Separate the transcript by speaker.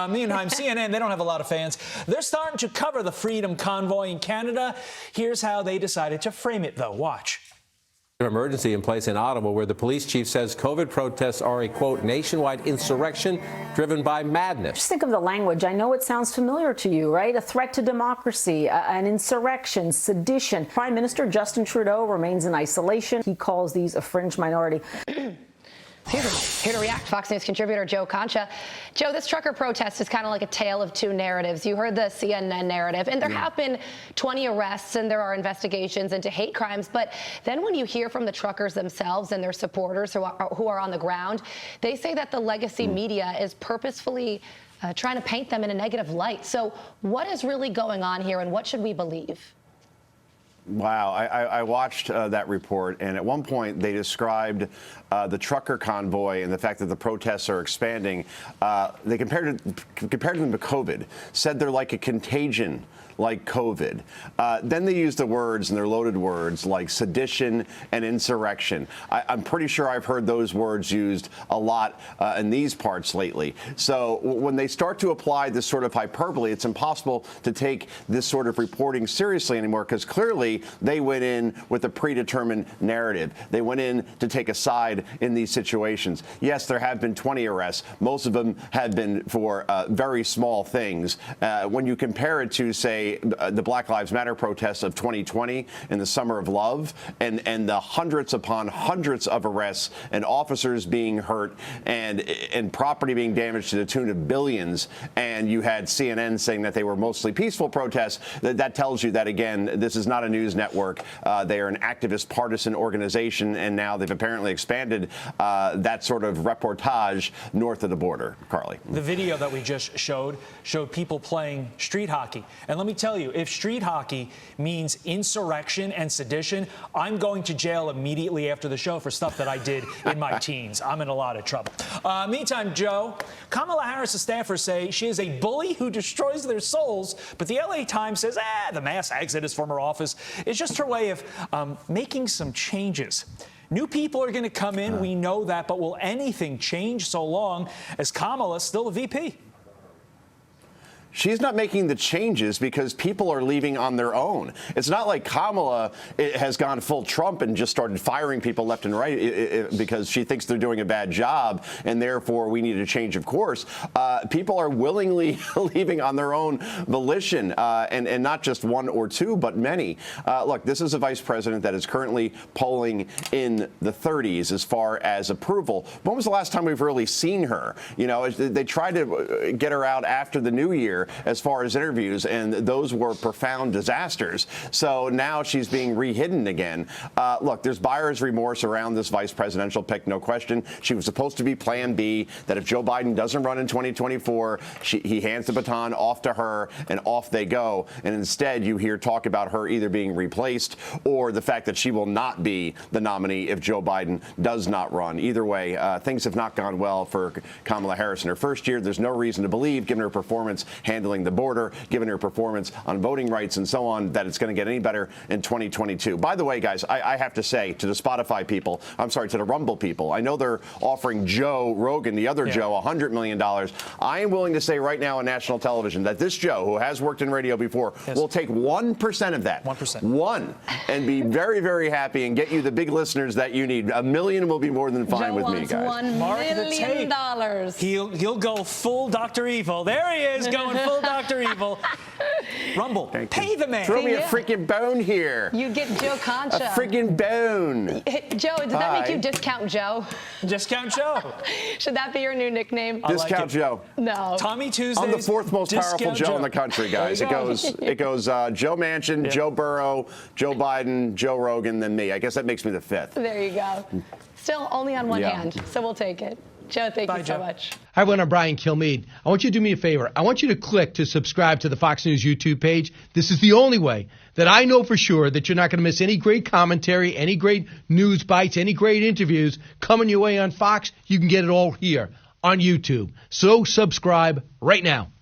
Speaker 1: Meantime, CNN, they don't have a lot of fans. They're starting to cover the Freedom Convoy in Canada. Here's how they decided to frame it, though. Watch.
Speaker 2: An emergency in place in Ottawa where the police chief says COVID protests are a, quote, nationwide insurrection driven by madness.
Speaker 3: Just think of the language. I know it sounds familiar to you, right? A threat to democracy, an insurrection, sedition. Prime Minister Justin Trudeau remains in isolation. He calls these a fringe minority.
Speaker 4: Here to react, Fox News contributor Joe Concha. Joe, this trucker protest is kind of like a tale of two narratives. You heard the CNN narrative, and there have been 20 arrests, and there are investigations into hate crimes. But then when you hear from the truckers themselves and their supporters who are on the ground, they say that the legacy media is purposefully trying to paint them in a negative light. So what is really going on here, and what should we believe?
Speaker 5: Wow. I watched that report, and at one point they described the trucker convoy and the fact that the protests are expanding. They compared them to COVID, said they're like a contagion like COVID. Then they used the words, and they're loaded words, like sedition and insurrection. I'm pretty sure I've heard those words used a lot in these parts lately. So when they start to apply this sort of hyperbole, it's impossible to take this sort of reporting seriously anymore, because clearly they went in with a predetermined narrative. They went in to take a side in these situations. Yes, there have been 20 arrests. Most of them have been for very small things. When you compare it to, say, the Black Lives Matter protests of 2020 in the Summer of Love, and the hundreds upon hundreds of arrests and officers being hurt and property being damaged to the tune of billions, and you had CNN saying that they were mostly peaceful protests, that tells you that, again, this is not a news network. They are an activist partisan organization, and now they've apparently expanded that sort of reportage north of the border. Carly.
Speaker 1: The video that we just showed people playing street hockey. And let me tell you, if street hockey means insurrection and sedition, I'm going to jail immediately after the show for stuff that I did in my teens. I'm in a lot of trouble. Meantime, Joe, Kamala Harris' staffers say she is a bully who destroys their souls, but the LA Times says, the mass exodus from her office is just her way of making some changes. New people are going to come in, we know that, but will anything change so long as Kamala's still a VP?
Speaker 5: She's not making the changes because people are leaving on their own. It's not like Kamala has gone full Trump and just started firing people left and right because she thinks they're doing a bad job and therefore we need a change of course. People are willingly leaving on their own volition, and not just one or two, but many. Look, this is a vice president that is currently polling in the 30s as far as approval. When was the last time we've really seen her? You know, they tried to get her out after the new year as far as interviews, and those were profound disasters. So now she's being rehidden again. Look, there's buyer's remorse around this vice presidential pick, no question. She was supposed to be Plan B, that if Joe Biden doesn't run in 2024, he hands the baton off to her, and off they go. And instead, you hear talk about her either being replaced or the fact that she will not be the nominee if Joe Biden does not run. Either way, things have not gone well for Kamala Harris in her first year. There's no reason to believe, given her performance handling the border, given her performance on voting rights and so on, that it's going to get any better in 2022. By the way, guys, I have to say to the Spotify people, I'm sorry, to the Rumble people, I know they're offering Joe Rogan, the other Joe, $100 million. I am willing to say right now on national television that this Joe, who has worked in radio before, will take 1% of that. 1%. One. And be very, very happy and get you the big listeners that you need. $1 million will be more than fine with me, guys.
Speaker 4: $1 million.
Speaker 1: He'll go full Dr. Evil. There he is, going full Dr. Evil. Rumble, pay the man.
Speaker 5: Throw me a freaking bone here.
Speaker 4: You get Joe Concha.
Speaker 5: A freaking bone.
Speaker 4: Joe, does that make you Discount Joe?
Speaker 1: Discount Joe.
Speaker 4: Should that be your new nickname?
Speaker 5: Discount Joe.
Speaker 4: No.
Speaker 1: Tommy Tuesdays.
Speaker 5: I'm the fourth most powerful Joe in the country, guys. It goes Joe Manchin, Joe Burrow, Joe Biden, Joe Rogan, then me. I guess that makes me the fifth.
Speaker 4: There you go. Still only on one hand, so we'll take it. Joe, thank you so much.
Speaker 6: Hi, everyone. I'm Brian Kilmeade. I want you to do me a favor. I want you to click to subscribe to the Fox News YouTube page. This is the only way that I know for sure that you're not going to miss any great commentary, any great news bites, any great interviews coming your way on Fox. You can get it all here on YouTube. So subscribe right now.